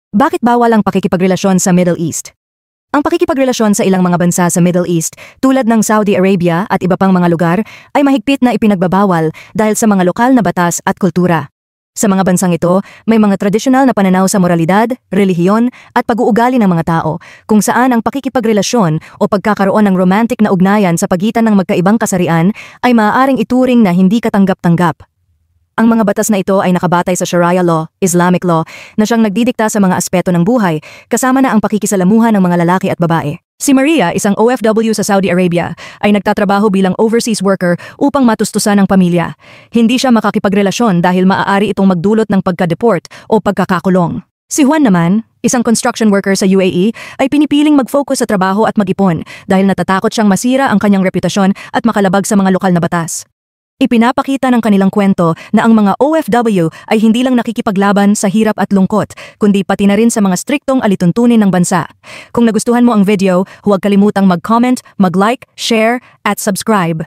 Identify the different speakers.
Speaker 1: Bakit bawal ang pakikipagrelasyon sa Middle East? Ang pakikipagrelasyon sa ilang mga bansa sa Middle East, tulad ng Saudi Arabia at iba pang mga lugar, ay mahigpit na ipinagbabawal dahil sa mga lokal na batas at kultura. Sa mga bansang ito, may mga tradisyonal na pananaw sa moralidad, relihiyon, at pag-uugali ng mga tao, kung saan ang pakikipagrelasyon o pagkakaroon ng romantic na ugnayan sa pagitan ng magkaibang kasarian ay maaaring ituring na hindi katanggap-tanggap. Ang mga batas na ito ay nakabatay sa Sharia law, Islamic law, na siyang nagdidikta sa mga aspeto ng buhay, kasama na ang pakikisalamuha ng mga lalaki at babae. Si Maria, isang OFW sa Saudi Arabia, ay nagtatrabaho bilang overseas worker upang matustusan ang pamilya. Hindi siya makakipagrelasyon dahil maaari itong magdulot ng pagka-deport o pagkakakulong. Si Juan naman, isang construction worker sa UAE, ay pinipiling mag-focus sa trabaho at mag-ipon dahil natatakot siyang masira ang kanyang reputasyon at makalabag sa mga lokal na batas. Ipinapakita ng kanilang kwento na ang mga OFW ay hindi lang nakikipaglaban sa hirap at lungkot, kundi pati na rin sa mga striktong alituntunin ng bansa. Kung nagustuhan mo ang video, huwag kalimutang mag-comment, mag-like, share, at subscribe.